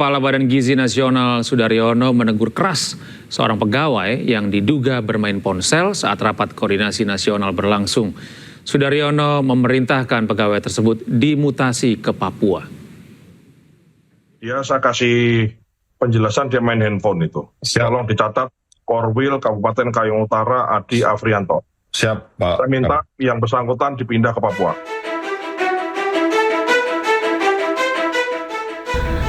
Kepala Badan Gizi Nasional Sudaryono menegur keras seorang pegawai yang diduga bermain ponsel saat rapat koordinasi nasional berlangsung. Sudaryono memerintahkan pegawai tersebut dimutasi ke Papua. Ya, saya kasih penjelasan dia main handphone itu. Tolong dicatat, Korwil Kabupaten Kayong Utara Adi Afrianto. Siap, Pak. Saya minta yang bersangkutan dipindah ke Papua.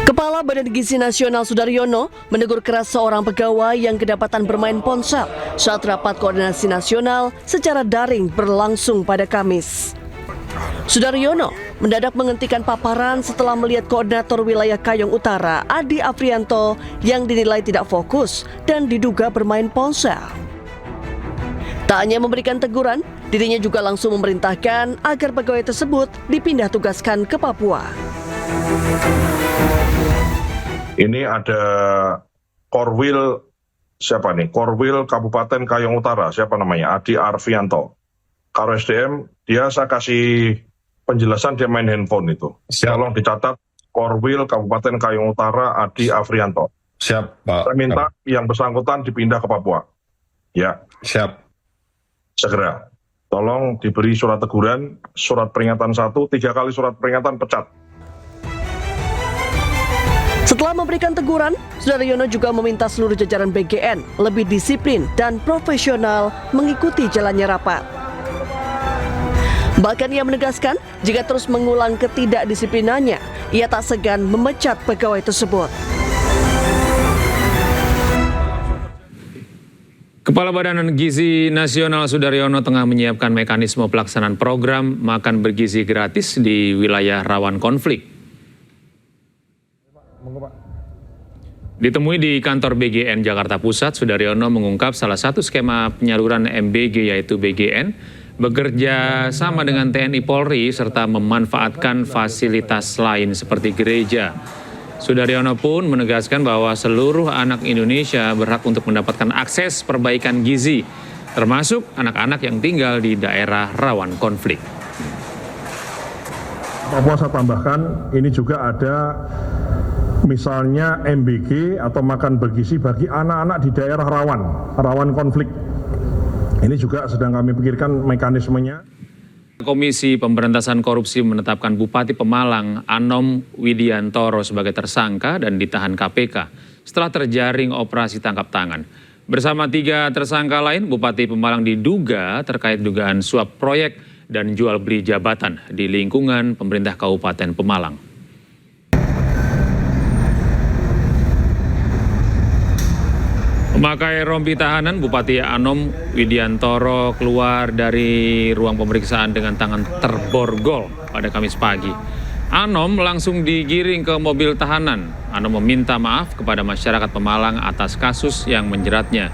Kepala Badan Gizi Nasional Sudaryono menegur keras seorang pegawai yang kedapatan bermain ponsel saat rapat koordinasi nasional secara daring berlangsung pada Kamis. Sudaryono mendadak menghentikan paparan setelah melihat koordinator wilayah Kayong Utara Adi Afrianto yang dinilai tidak fokus dan diduga bermain ponsel. Tak hanya memberikan teguran, dirinya juga langsung memerintahkan agar pegawai tersebut dipindah tugaskan ke Papua. Ini ada Korwil, siapa nih? Korwil Kabupaten Kayong Utara, siapa namanya? Adi Afrianto. Karo SDM, dia saya kasih penjelasan dia main handphone itu. Tolong dicatat, Korwil Kabupaten Kayong Utara Adi Afrianto. Siap, Pak. Saya minta yang bersangkutan dipindah ke Papua. Ya. Siap. Segera. Tolong diberi surat teguran, surat peringatan 1, 3 kali surat peringatan pecat. Setelah memberikan teguran, Sudaryono juga meminta seluruh jajaran BGN lebih disiplin dan profesional mengikuti jalannya rapat. Bahkan ia menegaskan, jika terus mengulang ketidakdisiplinannya, ia tak segan memecat pegawai tersebut. Kepala Badan Gizi Nasional Sudaryono tengah menyiapkan mekanisme pelaksanaan program makan bergizi gratis di wilayah rawan konflik. Ditemui di kantor BGN Jakarta Pusat, Sudaryono mengungkap salah satu skema penyaluran MBG yaitu BGN bekerja sama dengan TNI Polri serta memanfaatkan fasilitas lain seperti gereja. Sudaryono pun menegaskan bahwa seluruh anak Indonesia berhak untuk mendapatkan akses perbaikan gizi, termasuk anak-anak yang tinggal di daerah rawan konflik. Papua saya tambahkan, ini juga ada misalnya MBG atau makan bergizi bagi anak-anak di daerah rawan konflik. Ini juga sedang kami pikirkan mekanismenya. Komisi Pemberantasan Korupsi menetapkan Bupati Pemalang Anom Widiantoro sebagai tersangka dan ditahan KPK setelah terjaring operasi tangkap tangan. Bersama 3 tersangka lain, Bupati Pemalang diduga terkait dugaan suap proyek dan jual beli jabatan di lingkungan pemerintah Kabupaten Pemalang. Memakai rompi tahanan, Bupati Anom Widiantoro keluar dari ruang pemeriksaan dengan tangan terborgol pada Kamis pagi. Anom langsung digiring ke mobil tahanan. Anom meminta maaf kepada masyarakat Pemalang atas kasus yang menjeratnya.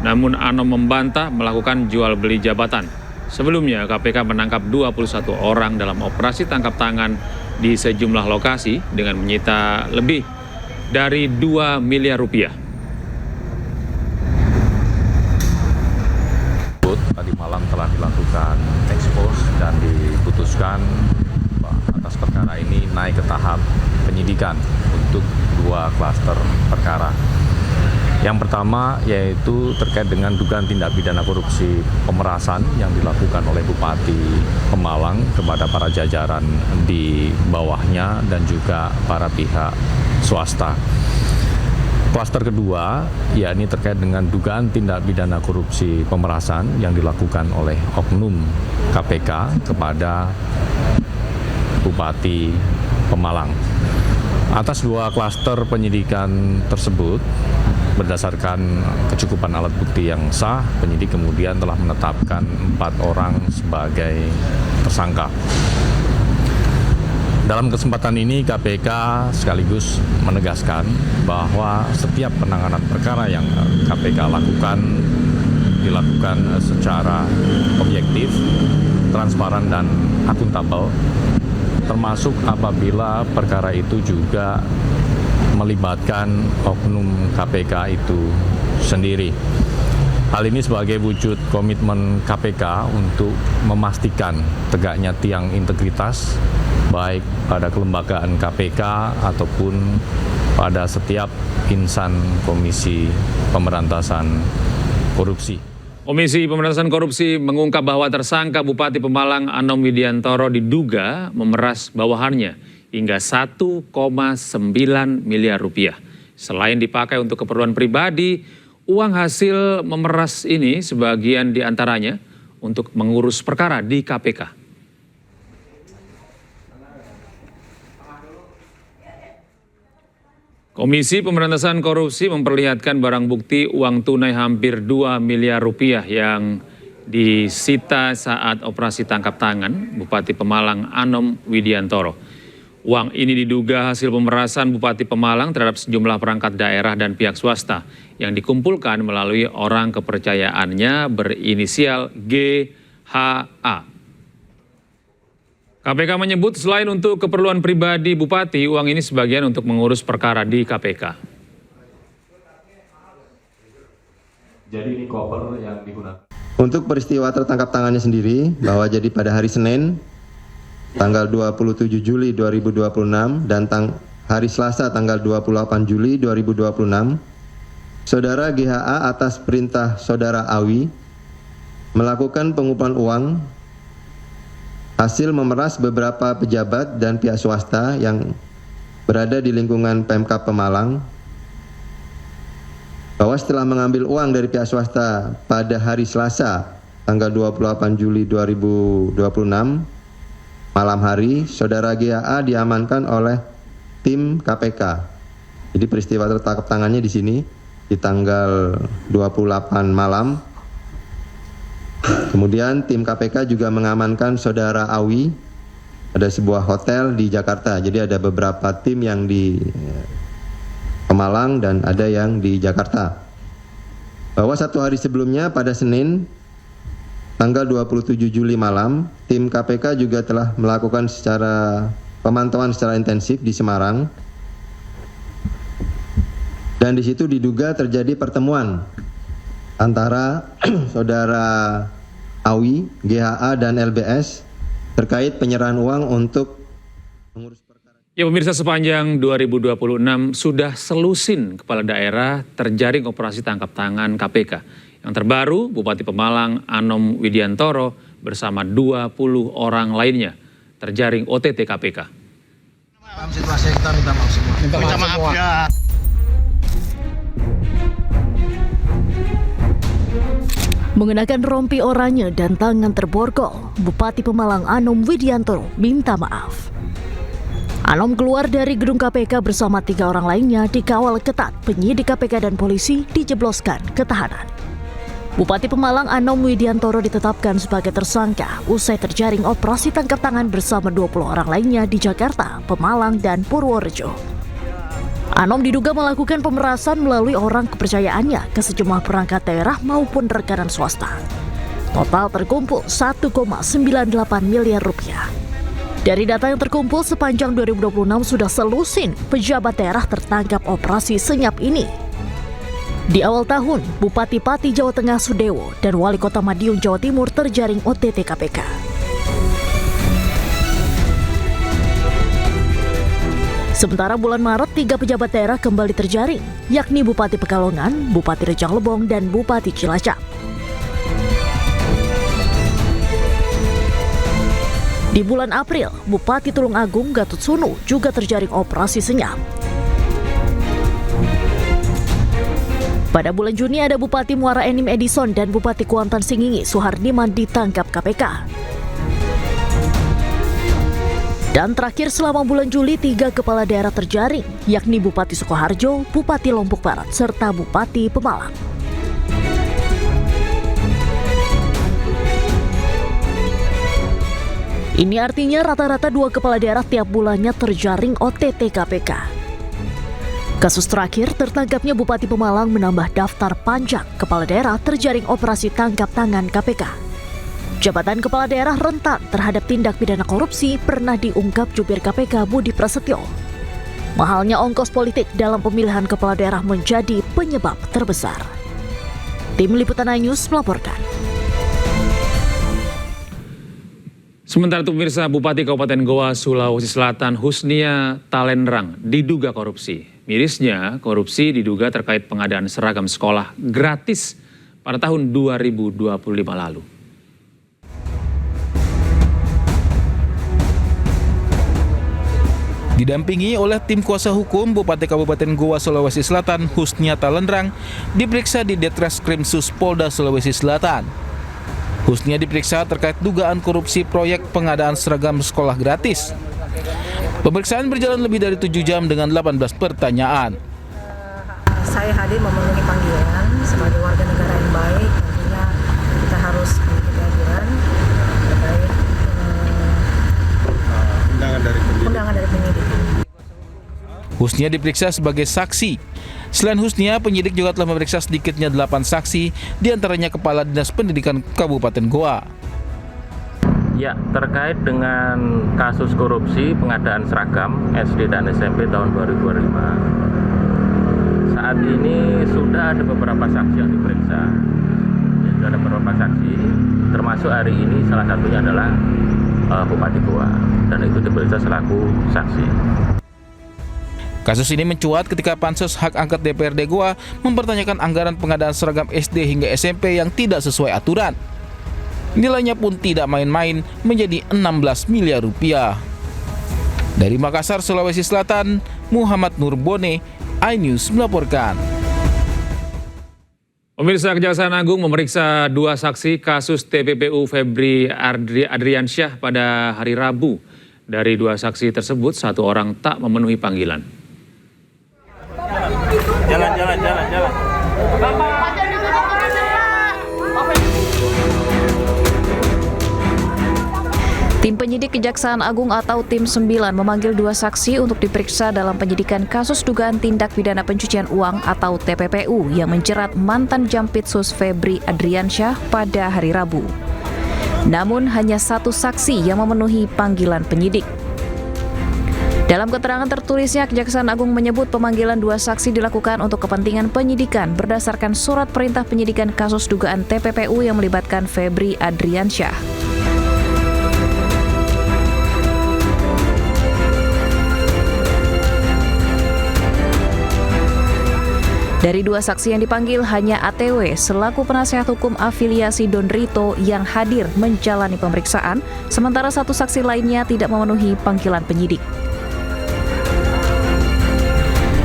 Namun Anom membantah melakukan jual beli jabatan. Sebelumnya KPK menangkap 21 orang dalam operasi tangkap tangan di sejumlah lokasi dengan menyita lebih dari 2 miliar rupiah. Tadi malam telah dilakukan ekspos dan diputuskan atas perkara ini naik ke tahap penyidikan untuk 2 klaster perkara. Yang pertama yaitu terkait dengan dugaan tindak pidana korupsi pemerasan yang dilakukan oleh Bupati Pemalang kepada para jajaran di bawahnya dan juga para pihak swasta. Klaster kedua, yakni terkait dengan dugaan tindak pidana korupsi pemerasan yang dilakukan oleh oknum KPK kepada Bupati Pemalang. Atas 2 klaster penyidikan tersebut, berdasarkan kecukupan alat bukti yang sah, penyidik kemudian telah menetapkan 4 orang sebagai tersangka. Dalam kesempatan ini KPK sekaligus menegaskan bahwa setiap penanganan perkara yang KPK lakukan dilakukan secara objektif, transparan dan akuntabel, termasuk apabila perkara itu juga melibatkan oknum KPK itu sendiri. Hal ini sebagai wujud komitmen KPK untuk memastikan tegaknya tiang integritas baik pada kelembagaan KPK ataupun pada setiap insan Komisi Pemberantasan Korupsi. Komisi Pemberantasan Korupsi mengungkap bahwa tersangka Bupati Pemalang Anom Widiantoro diduga memeras bawahannya hingga 1,9 miliar rupiah. Selain dipakai untuk keperluan pribadi, uang hasil memeras ini sebagian diantaranya untuk mengurus perkara di KPK. Komisi Pemberantasan Korupsi memperlihatkan barang bukti uang tunai hampir 2 miliar rupiah yang disita saat operasi tangkap tangan Bupati Pemalang Anom Widiantoro. Uang ini diduga hasil pemerasan Bupati Pemalang terhadap sejumlah perangkat daerah dan pihak swasta yang dikumpulkan melalui orang kepercayaannya berinisial GHA. KPK menyebut selain untuk keperluan pribadi Bupati, uang ini sebagian untuk mengurus perkara di KPK. Jadi ini koper yang digunakan. Untuk peristiwa tertangkap tangannya sendiri, bahwa jadi pada hari Senin, tanggal 27 Juli 2026 dan hari Selasa tanggal 28 Juli 2026, Saudara GHA atas perintah Saudara Awi melakukan pengumpulan uang hasil memeras beberapa pejabat dan pihak swasta yang berada di lingkungan Pemkab Pemalang, bahwa setelah mengambil uang dari pihak swasta pada hari Selasa tanggal 28 Juli 2026 malam hari, Saudara GHA diamankan oleh tim KPK. Jadi peristiwa tertangkap tangannya di sini di tanggal 28 malam. Kemudian tim KPK juga mengamankan Saudara Awi, ada sebuah hotel di Jakarta. Jadi ada beberapa tim yang di Pemalang dan ada yang di Jakarta. Bahwa satu hari sebelumnya pada Senin tanggal 27 Juli malam, tim KPK juga telah melakukan pemantauan secara intensif di Semarang. Dan di situ diduga terjadi pertemuan antara Saudara Awi, GHA, dan LBS terkait penyerahan uang untuk mengurus perkara. Ya pemirsa, sepanjang 2026 sudah selusin kepala daerah terjaring operasi tangkap tangan KPK. Yang terbaru, Bupati Pemalang Anom Widiantoro bersama 20 orang lainnya terjaring OTT KPK. Dalam situasi kita minta maaf semua. Minta maaf ya. Mengenakan rompi oranye dan tangan terborgol, Bupati Pemalang Anom Widiantoro minta maaf. Anom keluar dari gedung KPK bersama 3 orang lainnya dikawal ketat penyidik KPK dan polisi dijebloskan ke tahanan. Bupati Pemalang Anom Widiantoro ditetapkan sebagai tersangka usai terjaring operasi tangkap tangan bersama 20 orang lainnya di Jakarta, Pemalang, dan Purworejo. Anom diduga melakukan pemerasan melalui orang kepercayaannya ke sejumlah perangkat daerah maupun rekanan swasta. Total terkumpul 1,98 miliar rupiah. Dari data yang terkumpul sepanjang 2026 sudah selusin pejabat daerah tertangkap operasi senyap ini. Di awal tahun, Bupati Pati Jawa Tengah Sudewo dan Wali Kota Madiun Jawa Timur terjaring OTT KPK. Sementara bulan Maret, 3 pejabat daerah kembali terjaring, yakni Bupati Pekalongan, Bupati Rejang Lebong, dan Bupati Cilacap. Di bulan April, Bupati Tulungagung Gatot Sunu juga terjaring operasi senyap. Pada bulan Juni ada Bupati Muara Enim Edison dan Bupati Kuantan Singingi Suhardiman ditangkap KPK. Dan terakhir selama bulan Juli 3 kepala daerah terjaring, yakni Bupati Sukoharjo, Bupati Lombok Barat, serta Bupati Pemalang. Ini artinya rata-rata 2 kepala daerah tiap bulannya terjaring OTT KPK. Kasus terakhir tertangkapnya Bupati Pemalang menambah daftar panjang kepala daerah terjaring operasi tangkap tangan KPK. Jabatan kepala daerah rentan terhadap tindak pidana korupsi pernah diungkap jubir KPK Budi Prasetyo. Mahalnya ongkos politik dalam pemilihan kepala daerah menjadi penyebab terbesar. Tim Liputan iNews melaporkan. Sementara itu pemirsa, Bupati Kabupaten Goa, Sulawesi Selatan Husnia Talenrang diduga korupsi. Mirisnya, korupsi diduga terkait pengadaan seragam sekolah gratis pada tahun 2025 lalu. Didampingi oleh tim kuasa hukum, Bupati Kabupaten Goa, Sulawesi Selatan, Husniata Lendrang, diperiksa di Ditreskrimsus Polda Sulawesi Selatan. Husnia diperiksa terkait dugaan korupsi proyek pengadaan seragam sekolah gratis. Pemeriksaan berjalan lebih dari 7 jam dengan 18 pertanyaan. Saya hadir memenuhi panggilan sebagai warga negara yang baik. Tentunya kita harus mengikuti aturan terkait undangan dari penyidik. Husnia diperiksa sebagai saksi. Selain Husnia, penyidik juga telah memeriksa sedikitnya 8 saksi, diantaranya Kepala Dinas Pendidikan Kabupaten Goa. Ya, terkait dengan kasus korupsi pengadaan seragam SD dan SMP tahun 2025, saat ini sudah ada beberapa saksi yang diperiksa. Ya, sudah ada beberapa saksi, termasuk hari ini salah satunya adalah Bupati Goa, dan itu diperiksa selaku saksi. Kasus ini mencuat ketika Pansus Hak Angket DPRD Goa mempertanyakan anggaran pengadaan seragam SD hingga SMP yang tidak sesuai aturan. Nilainya pun tidak main-main, menjadi 16 miliar rupiah. Dari Makassar, Sulawesi Selatan, Muhammad Nurbone, iNews melaporkan. Pemirsa, Kejaksaan Agung memeriksa 2 saksi kasus TPPU Febri Adriansyah pada hari Rabu. Dari 2 saksi tersebut, 1 orang tak memenuhi panggilan. Jalan. Tim penyidik Kejaksaan Agung atau Tim 9 memanggil 2 saksi untuk diperiksa dalam penyidikan kasus dugaan tindak pidana pencucian uang atau TPPU yang menjerat mantan Jampitsus Febri Adriansyah pada hari Rabu. Namun hanya 1 saksi yang memenuhi panggilan penyidik. Dalam keterangan tertulisnya, Kejaksaan Agung menyebut pemanggilan 2 saksi dilakukan untuk kepentingan penyidikan berdasarkan surat perintah penyidikan kasus dugaan TPPU yang melibatkan Febri Adriansyah. Dari 2 saksi yang dipanggil, hanya ATW selaku penasihat hukum afiliasi Don Rito yang hadir menjalani pemeriksaan, sementara 1 saksi lainnya tidak memenuhi panggilan penyidik.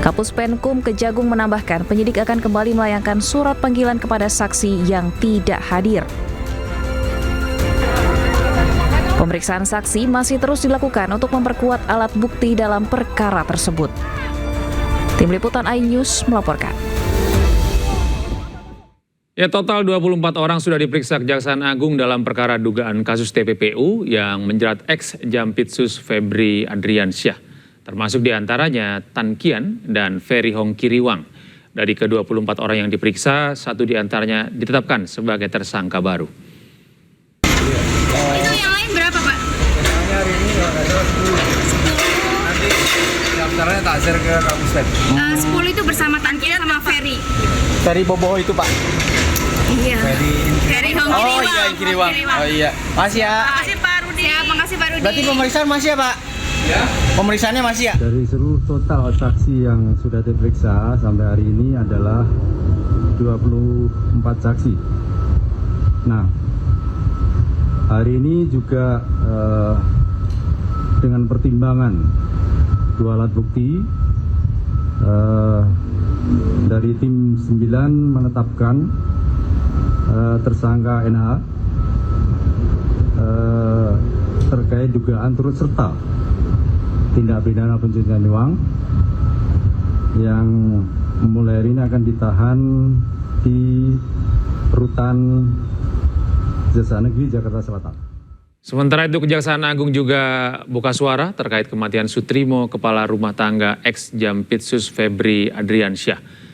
Kapus Penkum Kejagung menambahkan penyidik akan kembali melayangkan surat panggilan kepada saksi yang tidak hadir. Pemeriksaan saksi masih terus dilakukan untuk memperkuat alat bukti dalam perkara tersebut. Tim Liputan iNews melaporkan. Ya, total 24 orang sudah diperiksa Kejaksaan Agung dalam perkara dugaan kasus TPPU yang menjerat ex-Jampitsus Febri Adriansyah, termasuk diantaranya Tan Kian dan Ferry Hong Kiriwang. Dari ke-24 orang yang diperiksa, 1 diantaranya ditetapkan sebagai tersangka baru. Itu yang lain berapa, Pak? Hari ini ada 10. Nanti daftarnya tak share ke Kapus Pen. 10 itu bersama Tan Kian sama Ferry. Ferry Boboho itu, Pak. Iya. Ferry Hong Kiriwang. Oh iya, Kiriwang. Oh iya. Makasih ya. Makasih Pak Rudi. Ya, makasih Pak Rudi. Berarti pemeriksaan masih ya, Pak? Ya. Pemeriksaannya masih ya? Dari seluruh total saksi yang sudah diperiksa sampai hari ini adalah 24 saksi. Nah, hari ini juga dengan pertimbangan 2 alat bukti, dari tim 9 menetapkan tersangka NH terkait dugaan turut serta tindak pidana pencucian uang yang mulai hari ini akan ditahan di Rutan Kejaksaan Negeri Jakarta Selatan. Sementara itu, Kejaksaan Agung juga buka suara terkait kematian Sutrimo, kepala rumah tangga ex-Jampitsus Febri Adriansyah.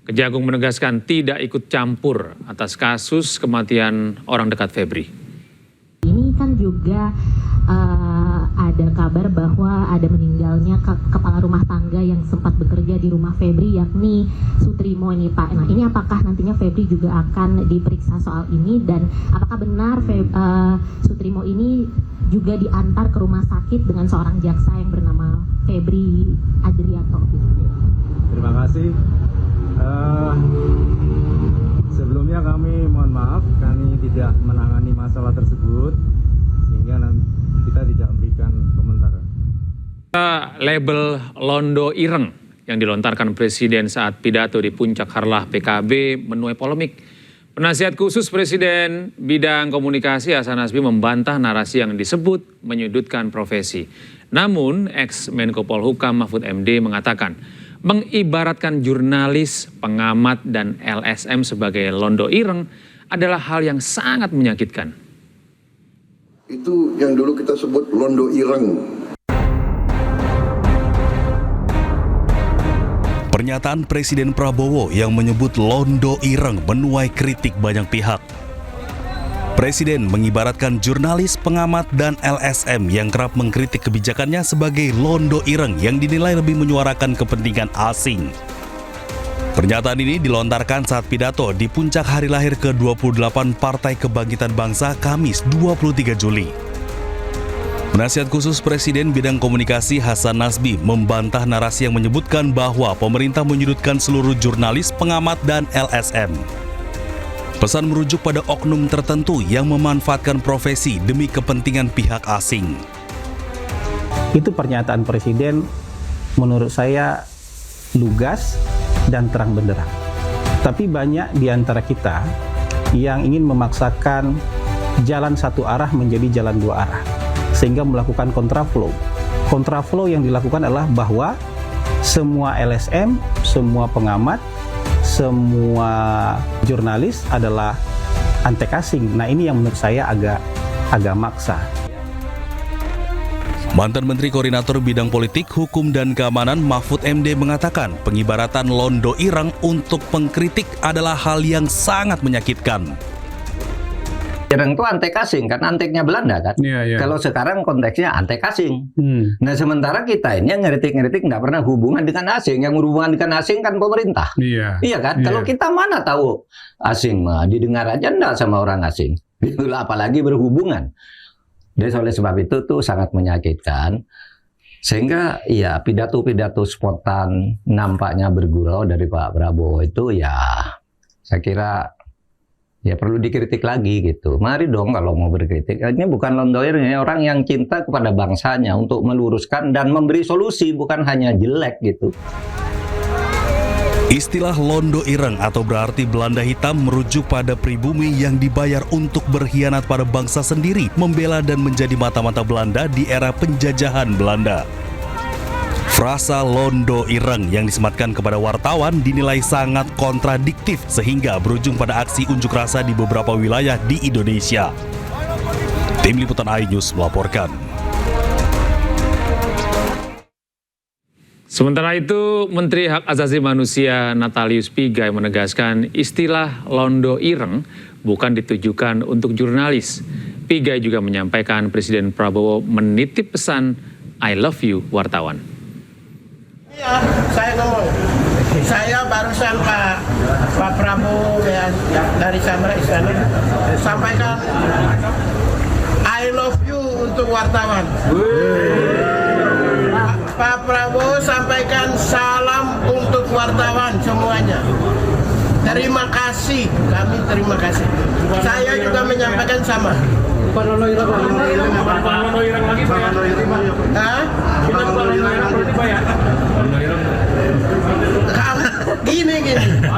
Kejagung menegaskan tidak ikut campur atas kasus kematian orang dekat Febri. Ini kan juga ada kabar bahwa ada meninggalnya kepala rumah tangga yang sempat bekerja di rumah Febri, yakni Sutrimo ini, Pak. Nah, ini apakah nantinya Febri juga akan diperiksa soal ini, dan apakah benar Sutrimo ini juga diantar ke rumah sakit dengan seorang jaksa yang bernama Febri Adrianto? Terima kasih. Sebelumnya kami mohon maaf, kami tidak menangani masalah tersebut, sehingga kita tidak memberikan komentar. Label Londo Ireng yang dilontarkan Presiden saat pidato di Puncak Harlah PKB menuai polemik. Penasihat khusus Presiden bidang komunikasi Hasan Nasbi membantah narasi yang disebut menyudutkan profesi. Namun, ex-Menko Polhukam Mahfud MD mengatakan, mengibaratkan jurnalis, pengamat, dan LSM sebagai Londo Ireng adalah hal yang sangat menyakitkan. Itu yang dulu kita sebut Londo Ireng. Pernyataan Presiden Prabowo yang menyebut Londo Ireng menuai kritik banyak pihak. Presiden mengibaratkan jurnalis, pengamat, dan LSM yang kerap mengkritik kebijakannya sebagai Londo Ireng yang dinilai lebih menyuarakan kepentingan asing. Pernyataan ini dilontarkan saat pidato di puncak hari lahir ke-28 Partai Kebangkitan Bangsa Kamis 23 Juli. Penasihat khusus Presiden bidang komunikasi Hasan Nasbi membantah narasi yang menyebutkan bahwa pemerintah menyudutkan seluruh jurnalis, pengamat, dan LSM. Pesan merujuk pada oknum tertentu yang memanfaatkan profesi demi kepentingan pihak asing. Itu pernyataan Presiden menurut saya lugas dan terang benderang. Tapi banyak di antara kita yang ingin memaksakan jalan satu arah menjadi jalan dua arah, sehingga melakukan kontraflow. Kontraflow yang dilakukan adalah bahwa semua LSM, semua pengamat, semua jurnalis adalah antek asing. Nah, ini yang menurut saya agak maksa. Mantan Menteri Koordinator Bidang Politik, Hukum, dan Keamanan Mahfud MD mengatakan pengibaratan Londo Ireng untuk pengkritik adalah hal yang sangat menyakitkan. Ireng itu antek asing, kan anteknya Belanda kan. Kalau sekarang konteksnya antek asing. Nah, sementara kita ini yang ngeritik-ngeritik nggak pernah hubungan dengan asing. Yang berhubungan dengan asing kan pemerintah. Iya kan? Kalau kita mana tahu asing mah didengar aja enggak sama orang asing. Itulah apalagi berhubungan. Jadi oleh sebab itu tuh sangat menyakitkan. Sehingga ya pidato-pidato spontan nampaknya bergurau dari Pak Prabowo itu ya saya kira ya perlu dikritik lagi gitu. Mari dong kalau mau berkritik. Ini bukan Londo Ireng, ini orang yang cinta kepada bangsanya untuk meluruskan dan memberi solusi, bukan hanya jelek gitu. Istilah Londo Ireng atau berarti Belanda hitam merujuk pada pribumi yang dibayar untuk berkhianat pada bangsa sendiri, membela dan menjadi mata-mata Belanda di era penjajahan Belanda. Frasa Londo Ireng yang disematkan kepada wartawan dinilai sangat kontradiktif sehingga berujung pada aksi unjuk rasa di beberapa wilayah di Indonesia. Tim Liputan iNews melaporkan. Sementara itu, Menteri Hak Asasi Manusia Natalius Pigai menegaskan istilah Londo Ireng bukan ditujukan untuk jurnalis. Pigai juga menyampaikan Presiden Prabowo menitip pesan I love you wartawan. Ya, saya ngomong. Saya barusan Pak Prabowo ya, dari Samra Istana sampaikan I love you untuk wartawan. Pak Prabowo sampaikan salam untuk wartawan semuanya. Terima kasih, kami terima kasih. Saya juga menyampaikan sama.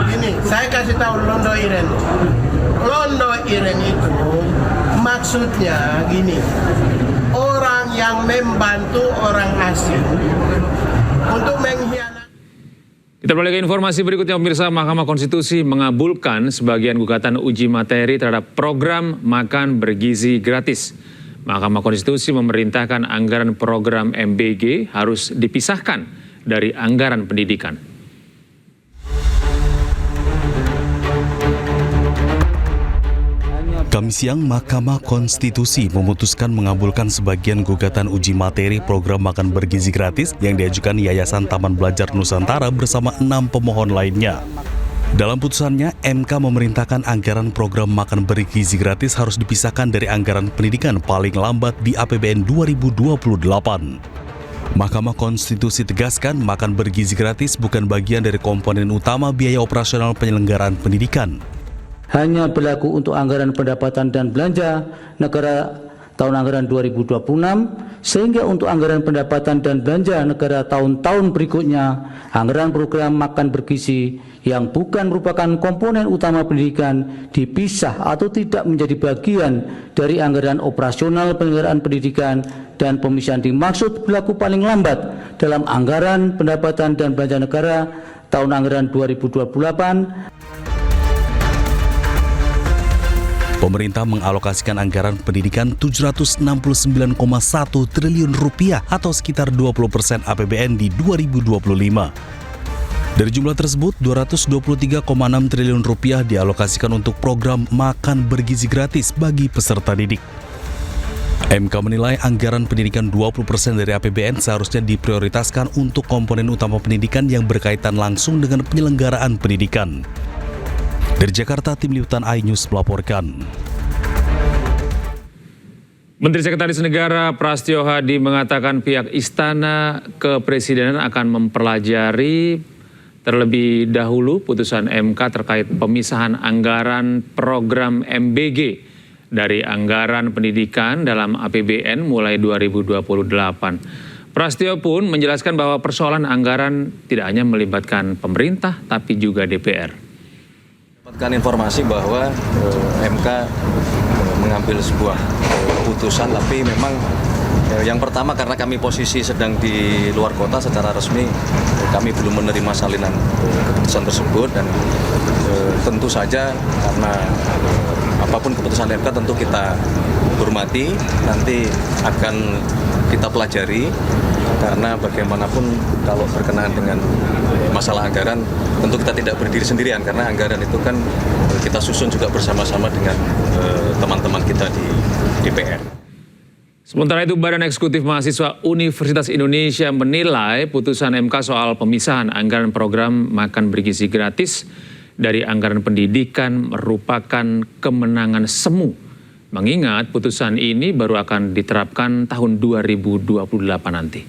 Gini, saya kasih tahu Londo Ireng. Londo Ireng itu maksudnya gini, orang yang membantu orang asing untuk mengkhianati. Kita beralih ke informasi berikutnya, pemirsa. Mahkamah Konstitusi mengabulkan sebagian gugatan uji materi terhadap program makan bergizi gratis. Mahkamah Konstitusi memerintahkan anggaran program MBG harus dipisahkan dari anggaran pendidikan. Kamis siang, Mahkamah Konstitusi memutuskan mengabulkan sebagian gugatan uji materi program makan bergizi gratis yang diajukan Yayasan Taman Belajar Nusantara bersama 6 pemohon lainnya. Dalam putusannya, MK memerintahkan anggaran program makan bergizi gratis harus dipisahkan dari anggaran pendidikan paling lambat di APBN 2028. Mahkamah Konstitusi tegaskan makan bergizi gratis bukan bagian dari komponen utama biaya operasional penyelenggaraan pendidikan. Hanya berlaku untuk anggaran pendapatan dan belanja negara tahun anggaran 2026, sehingga untuk anggaran pendapatan dan belanja negara tahun-tahun berikutnya, anggaran program makan bergizi yang bukan merupakan komponen utama pendidikan dipisah atau tidak menjadi bagian dari anggaran operasional penyelenggaraan pendidikan, dan pemisahan dimaksud berlaku paling lambat dalam anggaran pendapatan dan belanja negara tahun anggaran 2028. Pemerintah mengalokasikan anggaran pendidikan 769,1 triliun rupiah atau sekitar 20% APBN di 2025. Dari jumlah tersebut, 223,6 triliun rupiah dialokasikan untuk program makan bergizi gratis bagi peserta didik. MK menilai anggaran pendidikan 20% dari APBN seharusnya diprioritaskan untuk komponen utama pendidikan yang berkaitan langsung dengan penyelenggaraan pendidikan. Dari Jakarta, Tim Liputan iNews melaporkan. Menteri Sekretaris Negara Prastyo Hadi mengatakan pihak Istana Kepresidenan akan mempelajari terlebih dahulu putusan MK terkait pemisahan anggaran program MBG dari anggaran pendidikan dalam APBN mulai 2028. Prastyo pun menjelaskan bahwa persoalan anggaran tidak hanya melibatkan pemerintah tapi juga DPR. Dapatkan informasi bahwa MK mengambil sebuah keputusan, tapi memang yang pertama karena kami posisi sedang di luar kota secara resmi, kami belum menerima salinan keputusan tersebut, dan tentu saja karena apapun keputusan MK tentu kita hormati, nanti akan kita pelajari, karena bagaimanapun kalau berkenaan dengan masalah anggaran tentu kita tidak berdiri sendirian, karena anggaran itu kan kita susun juga bersama-sama dengan teman-teman kita di DPR. Sementara itu, Badan Eksekutif Mahasiswa Universitas Indonesia menilai putusan MK soal pemisahan anggaran program makan bergizi gratis dari anggaran pendidikan merupakan kemenangan semu. Mengingat putusan ini baru akan diterapkan tahun 2028 nanti.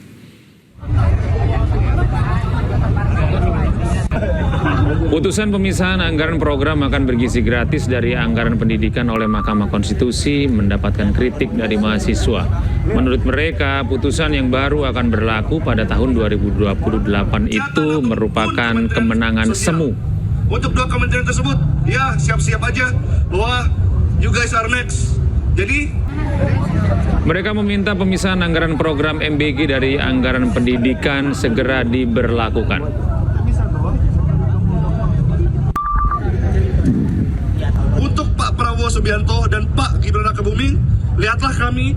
Putusan pemisahan anggaran program makan bergizi gratis dari anggaran pendidikan oleh Mahkamah Konstitusi mendapatkan kritik dari mahasiswa. Menurut mereka, putusan yang baru akan berlaku pada tahun 2028 itu merupakan kemenangan semu. Untuk dua kementerian tersebut, ya siap-siap aja bahwa you guys are next. Jadi mereka meminta pemisahan anggaran program MBG dari anggaran pendidikan segera diberlakukan. Untuk Pak Prabowo Subianto dan Pak Gibran Rakabuming, lihatlah kami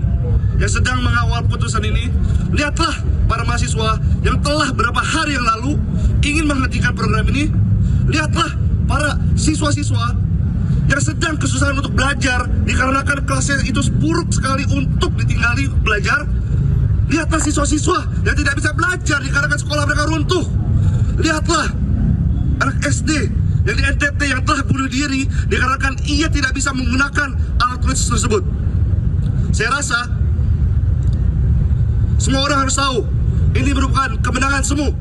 yang sedang mengawal putusan ini. Lihatlah para mahasiswa yang telah beberapa hari yang lalu ingin menghentikan program ini. Lihatlah para siswa-siswa yang sedang kesusahan untuk belajar dikarenakan kelasnya itu buruk sekali untuk ditinggali belajar. Lihatlah siswa-siswa yang tidak bisa belajar dikarenakan sekolah mereka runtuh. Lihatlah anak SD yang di NTT yang telah bunuh diri dikarenakan ia tidak bisa menggunakan alat tulis tersebut. Saya rasa semua orang harus tahu ini merupakan kemenangan semu.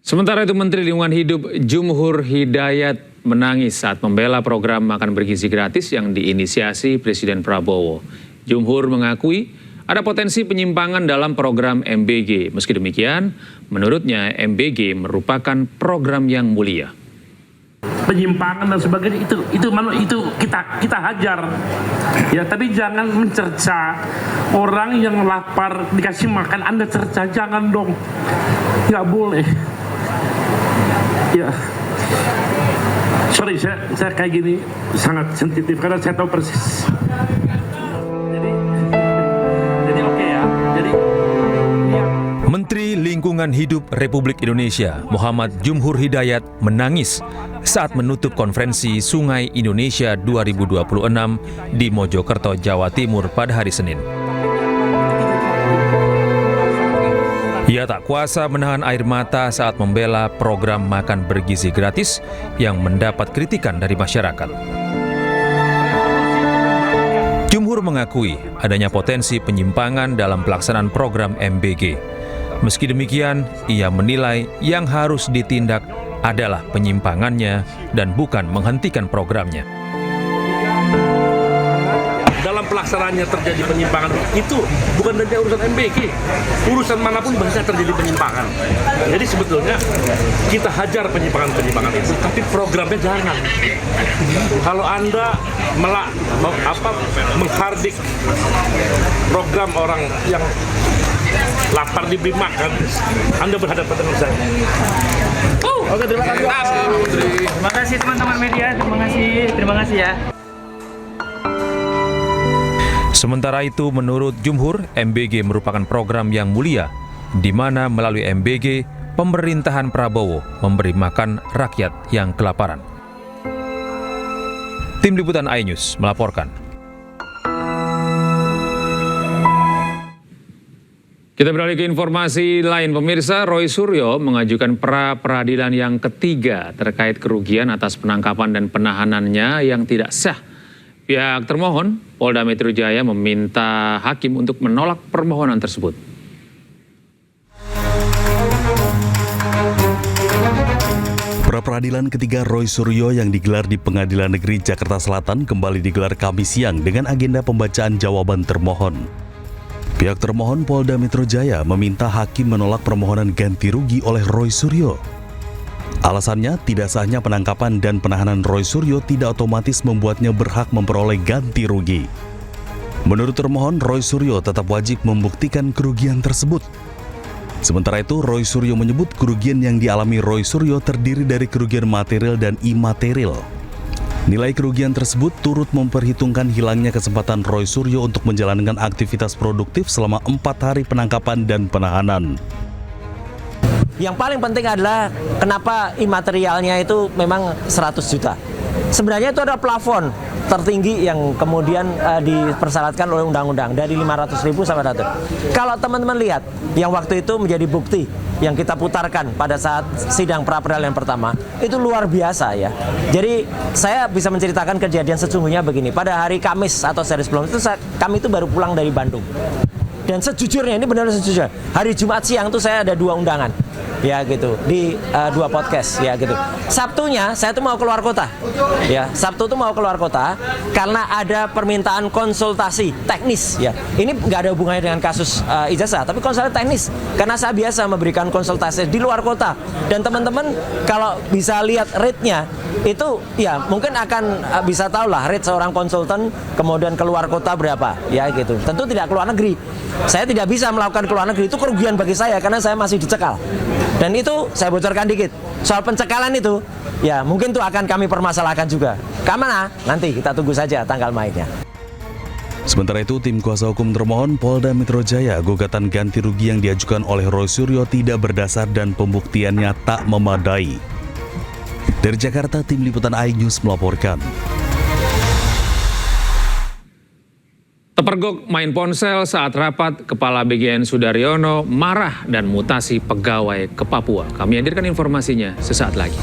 Sementara itu, Menteri Lingkungan Hidup Jumhur Hidayat menangis saat membela program makan bergizi gratis yang diinisiasi Presiden Prabowo. Jumhur mengakui ada potensi penyimpangan dalam program MBG. Meski demikian, menurutnya MBG merupakan program yang mulia. Penyimpangan dan sebagainya itu kita hajar. Ya, tapi jangan mencerca orang yang lapar dikasih makan, Anda cerca, jangan dong. Nggak boleh. Ya. Sorry, saya kayak gini sangat sensitif karena saya tahu persis. Menteri Lingkungan Hidup Republik Indonesia Muhammad Jumhur Hidayat menangis saat menutup konferensi Sungai Indonesia 2026 di Mojokerto, Jawa Timur pada hari Senin. Ia tak kuasa menahan air mata saat membela program makan bergizi gratis yang mendapat kritikan dari masyarakat. Jumhur mengakui adanya potensi penyimpangan dalam pelaksanaan program MBG. Meski demikian, ia menilai yang harus ditindak adalah penyimpangannya dan bukan menghentikan programnya. Dalam pelaksanaannya terjadi penyimpangan itu bukan saja urusan MBG, urusan manapun bisa terjadi penyimpangan. Jadi sebetulnya kita hajar penyimpangan itu, tapi programnya jangan. Kalau Anda menghardik program orang yang lapar diberi makan, Anda berhadapan dengan saya. Oke, terima kasih. Terima kasih teman-teman media, terima kasih ya. Sementara itu, menurut Jumhur, MBG merupakan program yang mulia, di mana melalui MBG, pemerintahan Prabowo memberi makan rakyat yang kelaparan. Tim Liputan iNews melaporkan. Kita beralih ke informasi lain, pemirsa. Roy Suryo mengajukan pra-peradilan yang ketiga terkait kerugian atas penangkapan dan penahanannya yang tidak sah. Pihak termohon, Polda Metro Jaya, meminta hakim untuk menolak permohonan tersebut. Pra-peradilan ketiga Roy Suryo yang digelar di Pengadilan Negeri Jakarta Selatan kembali digelar Kamis siang dengan agenda pembacaan jawaban termohon. Pihak termohon Polda Metro Jaya meminta hakim menolak permohonan ganti rugi oleh Roy Suryo. Alasannya, tidak sahnya penangkapan dan penahanan Roy Suryo tidak otomatis membuatnya berhak memperoleh ganti rugi. Menurut termohon, Roy Suryo tetap wajib membuktikan kerugian tersebut. Sementara itu, Roy Suryo menyebut kerugian yang dialami Roy Suryo terdiri dari kerugian material dan imaterial. Nilai kerugian tersebut turut memperhitungkan hilangnya kesempatan Roy Suryo untuk menjalankan aktivitas produktif selama 4 hari penangkapan dan penahanan. Yang paling penting adalah kenapa imaterialnya itu memang 100 juta. Sebenarnya itu adalah plafon tertinggi yang kemudian dipersyaratkan oleh undang-undang dari 500.000 sampai 100. Kalau teman-teman lihat yang waktu itu menjadi bukti yang kita putarkan pada saat sidang pra-peradilan pertama, itu luar biasa ya. Jadi saya bisa menceritakan kejadian sesungguhnya begini. Pada hari Kamis atau sehari sebelum itu kami itu baru pulang dari Bandung. Dan sejujurnya, ini benar sejujurnya, hari Jumat siang tuh saya ada 2 undangan, ya gitu, di 2 podcast, ya gitu. Sabtunya saya tuh mau keluar kota, ya. Sabtu tuh mau keluar kota karena ada permintaan konsultasi teknis, ya. Ini nggak ada hubungannya dengan kasus ijazah, tapi konsultasi teknis. Karena saya biasa memberikan konsultasi di luar kota. Dan teman-teman kalau bisa lihat rate-nya, itu ya mungkin akan bisa tahu lah rate seorang konsultan kemudian keluar kota berapa, ya gitu. Tentu tidak keluar negeri. Saya tidak bisa melakukan keluar negeri, itu kerugian bagi saya karena saya masih dicekal. Dan itu saya bocorkan dikit. Soal pencekalan itu, ya mungkin itu akan kami permasalahkan juga. Kemana? Nanti kita tunggu saja tanggal mainnya. Sementara itu, tim kuasa hukum termohon Polda Metro Jaya, gugatan ganti rugi yang diajukan oleh Roy Suryo tidak berdasar dan pembuktiannya tak memadai. Dari Jakarta, tim Liputan iNews melaporkan. Terpergok main ponsel saat rapat, Kepala BGN Sudaryono marah dan mutasi pegawai ke Papua. Kami hadirkan informasinya sesaat lagi.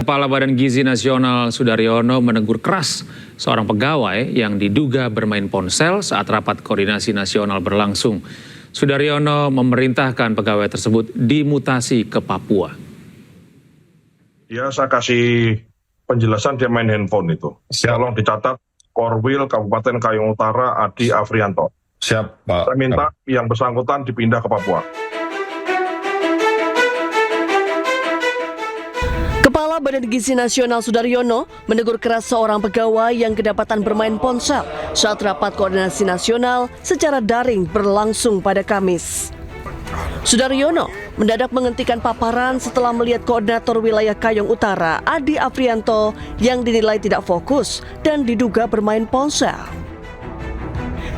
Kepala Badan Gizi Nasional Sudaryono menegur keras seorang pegawai yang diduga bermain ponsel saat rapat koordinasi nasional berlangsung. Sudaryono memerintahkan pegawai tersebut dimutasi ke Papua. Ya, saya kasih penjelasan dia main handphone itu. Tolong dicatat, Korwil Kabupaten Kayong Utara Adi Afrianto. Siap, Pak. Saya minta yang bersangkutan dipindah ke Papua. Kepala Badan Gizi Nasional Sudaryono menegur keras seorang pegawai yang kedapatan bermain ponsel saat rapat koordinasi nasional secara daring berlangsung pada Kamis. Sudaryono mendadak menghentikan paparan setelah melihat koordinator wilayah Kayong Utara Adi Afrianto yang dinilai tidak fokus dan diduga bermain ponsel.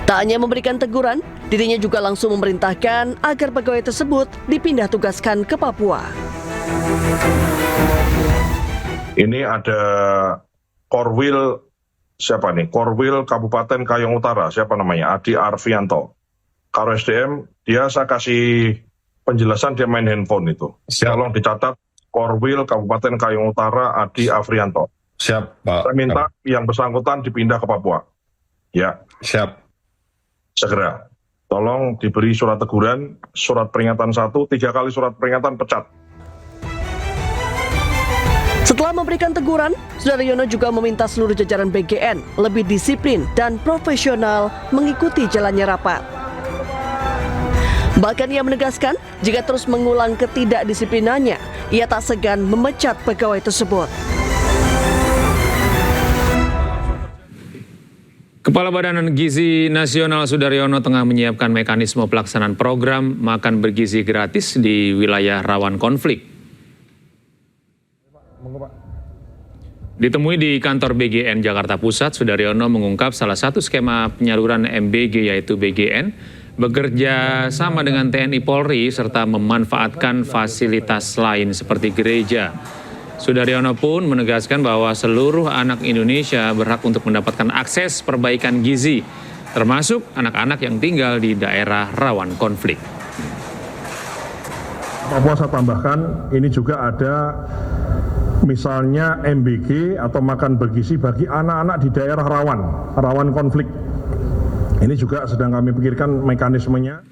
Tak hanya memberikan teguran, dirinya juga langsung memerintahkan agar pegawai tersebut dipindah tugaskan ke Papua. Ini ada Korwil, siapa nih? Korwil Kabupaten Kayong Utara, siapa namanya? Adi Arfianto. Karo SDM, saya kasih penjelasan dia main handphone itu. Tolong dicatat, Korwil Kabupaten Kayong Utara Adi Afrianto. Siap, Pak. Saya minta yang bersangkutan dipindah ke Papua. Ya. Siap. Segera. Tolong diberi surat teguran, surat peringatan 1, 3 kali surat peringatan pecat. Setelah memberikan teguran, Sudaryono juga meminta seluruh jajaran BGN lebih disiplin dan profesional mengikuti jalannya rapat. Bahkan ia menegaskan, jika terus mengulang ketidakdisiplinannya, ia tak segan memecat pegawai tersebut. Kepala Badan Gizi Nasional Sudaryono tengah menyiapkan mekanisme pelaksanaan program makan bergizi gratis di wilayah rawan konflik. Ditemui di kantor BGN Jakarta Pusat, Sudaryono mengungkap salah satu skema penyaluran MBG yaitu BGN bekerja sama dengan TNI Polri serta memanfaatkan fasilitas lain seperti gereja. Sudaryono pun menegaskan bahwa seluruh anak Indonesia berhak untuk mendapatkan akses perbaikan gizi, termasuk anak-anak yang tinggal di daerah rawan konflik. Papua saya tambahkan, ini juga ada misalnya MBG atau makan bergizi bagi anak-anak di daerah rawan konflik. Ini juga sedang kami pikirkan mekanismenya.